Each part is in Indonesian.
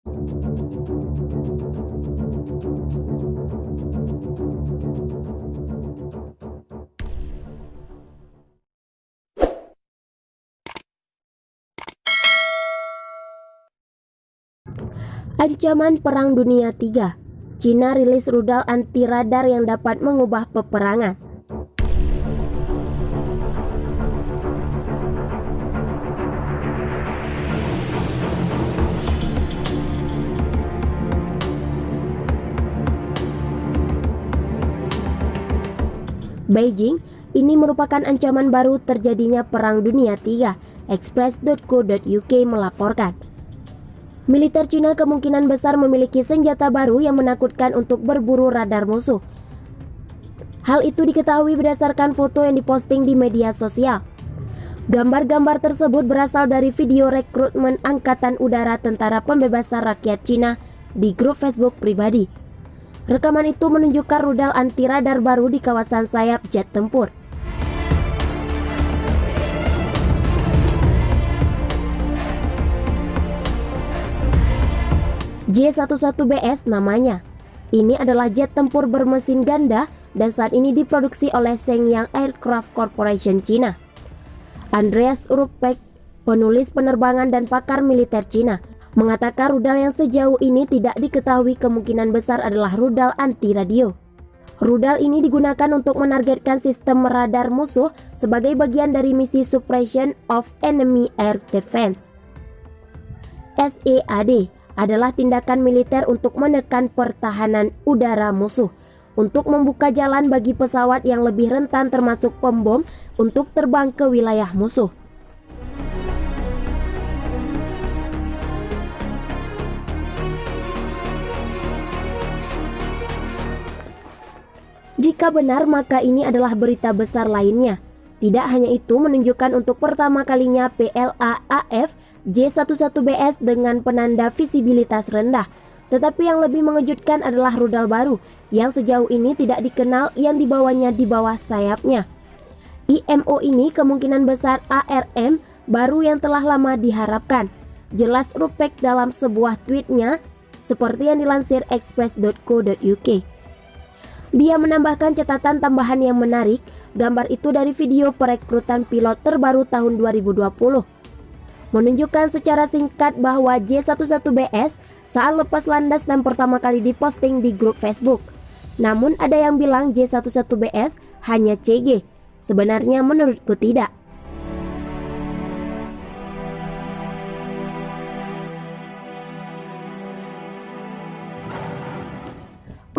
Ancaman Perang Dunia III. Cina rilis rudal anti radar yang dapat mengubah peperangan. Beijing, ini merupakan ancaman baru terjadinya Perang Dunia III, Express.co.uk melaporkan. Militer Cina kemungkinan besar memiliki senjata baru yang menakutkan untuk berburu radar musuh. Hal itu diketahui berdasarkan foto yang diposting di media sosial. Gambar-gambar tersebut berasal dari video rekrutmen Angkatan Udara Tentara Pembebasan Rakyat Cina di grup Facebook pribadi. Rekaman itu menunjukkan rudal anti radar baru di kawasan sayap jet tempur. J-11BS namanya. Ini adalah jet tempur bermesin ganda dan saat ini diproduksi oleh Shenyang Aircraft Corporation Cina. Andreas Ruppek, penulis penerbangan dan pakar militer Cina, mengatakan rudal yang sejauh ini tidak diketahui kemungkinan besar adalah rudal anti radio. Rudal ini digunakan untuk menargetkan sistem radar musuh sebagai bagian dari misi Suppression of Enemy Air Defense. SEAD adalah tindakan militer untuk menekan pertahanan udara musuh, untuk membuka jalan bagi pesawat yang lebih rentan termasuk pembom untuk terbang ke wilayah musuh. Jika benar, maka ini adalah berita besar lainnya. Tidak hanya itu, menunjukkan untuk pertama kalinya PLA-AF J-11BS dengan penanda visibilitas rendah. Tetapi yang lebih mengejutkan adalah rudal baru yang sejauh ini tidak dikenal yang dibawanya di bawah sayapnya. IMO ini kemungkinan besar ARM baru yang telah lama diharapkan. Jelas Ruppek dalam sebuah tweetnya seperti yang dilansir express.co.uk. Dia menambahkan catatan tambahan yang menarik, gambar itu dari video perekrutan pilot terbaru tahun 2020. Menunjukkan secara singkat bahwa J-11BS saat lepas landas dan pertama kali diposting di grup Facebook. Namun ada yang bilang J-11BS hanya CG. Sebenarnya menurutku tidak.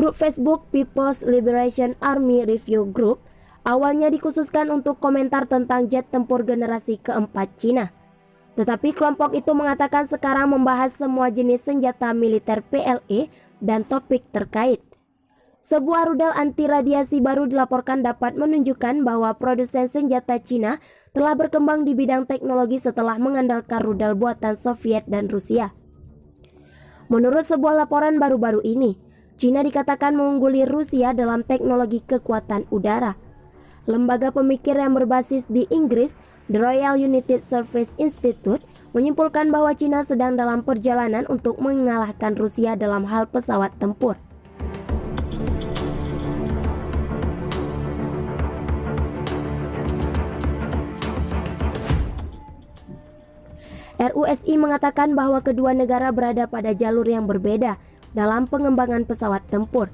Grup Facebook People's Liberation Army Review Group awalnya dikhususkan untuk komentar tentang jet tempur generasi keempat Cina. Tetapi kelompok itu mengatakan sekarang membahas semua jenis senjata militer PLA dan topik terkait. Sebuah rudal anti radiasi baru dilaporkan dapat menunjukkan bahwa produsen senjata Cina telah berkembang di bidang teknologi setelah mengandalkan rudal buatan Soviet dan Rusia. Menurut sebuah laporan baru-baru ini, Cina dikatakan mengungguli Rusia dalam teknologi kekuatan udara. Lembaga pemikir yang berbasis di Inggris, The Royal United Service Institute, menyimpulkan bahwa Cina sedang dalam perjalanan untuk mengalahkan Rusia dalam hal pesawat tempur. RUSI mengatakan bahwa kedua negara berada pada jalur yang berbeda dalam pengembangan pesawat tempur.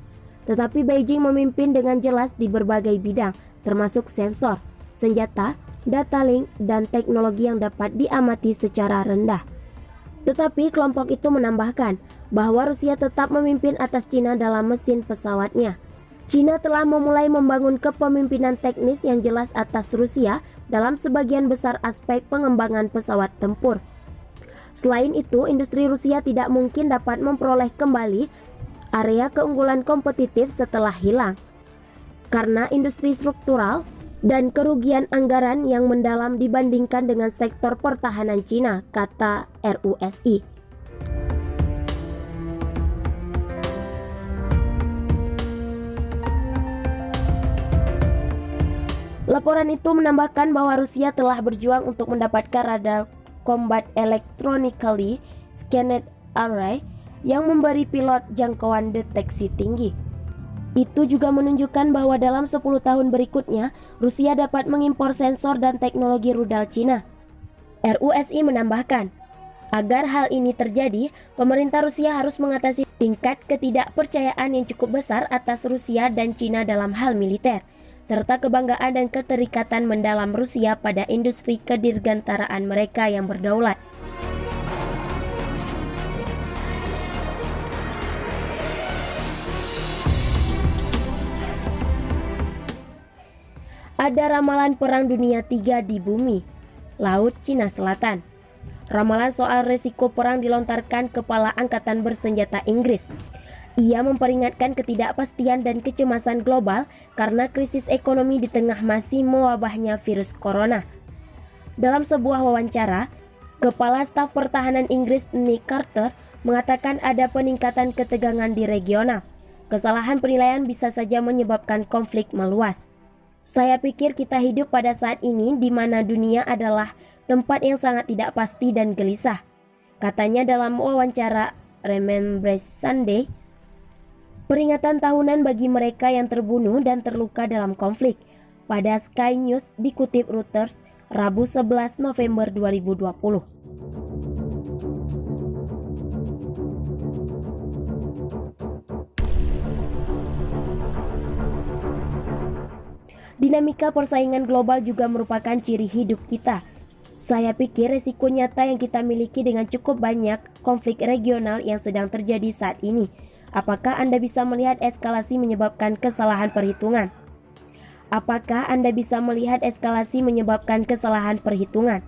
Tetapi Beijing memimpin dengan jelas di berbagai bidang, termasuk sensor, senjata, data link, dan teknologi yang dapat diamati secara rendah. Tetapi kelompok itu menambahkan bahwa Rusia tetap memimpin atas Cina dalam mesin pesawatnya. Cina telah memulai membangun kepemimpinan teknis yang jelas atas Rusia dalam sebagian besar aspek pengembangan pesawat tempur. Selain itu, industri Rusia tidak mungkin dapat memperoleh kembali area keunggulan kompetitif setelah hilang karena industri struktural dan kerugian anggaran yang mendalam dibandingkan dengan sektor pertahanan Cina, kata RUSI. Laporan itu menambahkan bahwa Rusia telah berjuang untuk mendapatkan radar Combat Electronically Scanned Array yang memberi pilot jangkauan deteksi tinggi. Itu juga menunjukkan bahwa dalam 10 tahun berikutnya, Rusia dapat mengimpor sensor dan teknologi rudal Cina. RUSI menambahkan, agar hal ini terjadi, pemerintah Rusia harus mengatasi tingkat ketidakpercayaan yang cukup besar atas Rusia dan Cina dalam hal militer, serta kebanggaan dan keterikatan mendalam Rusia pada industri kedirgantaraan mereka yang berdaulat. Ada ramalan Perang Dunia III di bumi, Laut Cina Selatan. Ramalan soal resiko perang dilontarkan Kepala Angkatan Bersenjata Inggris. Ia memperingatkan ketidakpastian dan kecemasan global karena krisis ekonomi di tengah masih mewabahnya virus corona. Dalam sebuah wawancara, Kepala Staf Pertahanan Inggris Nick Carter mengatakan ada peningkatan ketegangan di regional. Kesalahan penilaian bisa saja menyebabkan konflik meluas. Saya pikir kita hidup pada saat ini di mana dunia adalah tempat yang sangat tidak pasti dan gelisah, katanya dalam wawancara Remembrance Sunday, peringatan tahunan bagi mereka yang terbunuh dan terluka dalam konflik, pada Sky News dikutip Reuters Rabu 11 November 2020. Dinamika persaingan global juga merupakan ciri hidup kita. Saya pikir resiko nyata yang kita miliki dengan cukup banyak konflik regional yang sedang terjadi saat ini. Apakah Anda bisa melihat eskalasi menyebabkan kesalahan perhitungan? Apakah Anda bisa melihat eskalasi menyebabkan kesalahan perhitungan?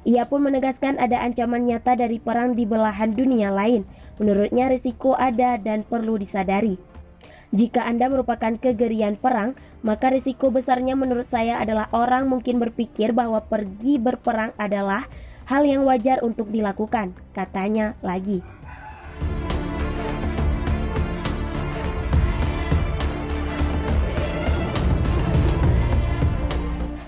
Ia pun menegaskan ada ancaman nyata dari perang di belahan dunia lain. Menurutnya risiko ada dan perlu disadari. Jika Anda merupakan kegerian perang, maka risiko besarnya menurut saya adalah orang mungkin berpikir bahwa pergi berperang adalah hal yang wajar untuk dilakukan, katanya lagi.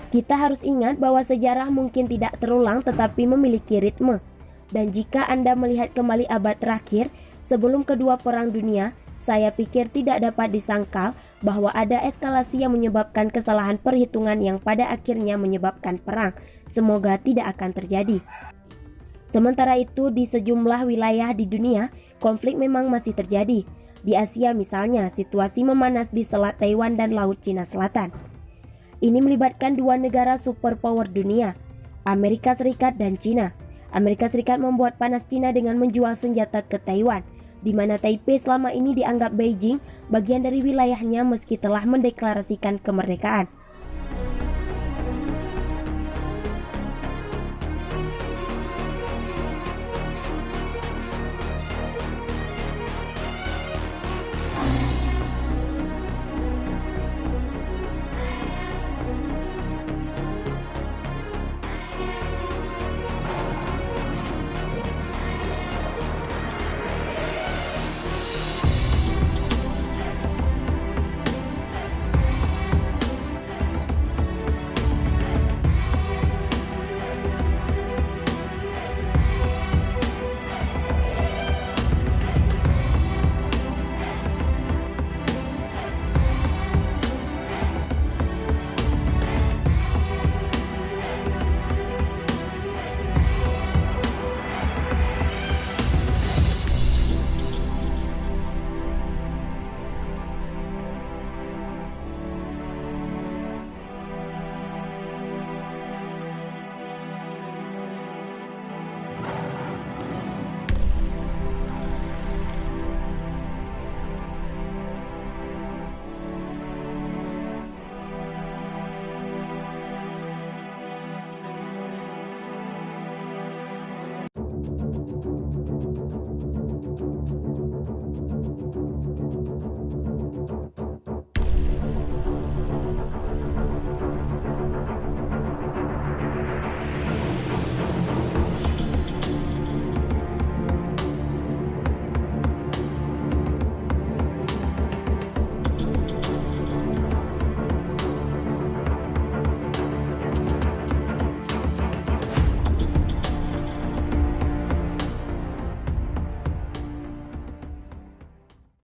Kita harus ingat bahwa sejarah mungkin tidak terulang tetapi memiliki ritme. Dan jika Anda melihat kembali abad terakhir, sebelum kedua perang dunia, saya pikir tidak dapat disangkal bahwa ada eskalasi yang menyebabkan kesalahan perhitungan yang pada akhirnya menyebabkan perang. Semoga tidak akan terjadi. Sementara itu, di sejumlah wilayah di dunia, konflik memang masih terjadi. Di Asia misalnya, situasi memanas di Selat Taiwan dan Laut Cina Selatan. Ini melibatkan dua negara superpower dunia, Amerika Serikat dan Cina. Amerika Serikat membuat panas Cina dengan menjual senjata ke Taiwan, di mana Taipei selama ini dianggap Beijing bagian dari wilayahnya meski telah mendeklarasikan kemerdekaan.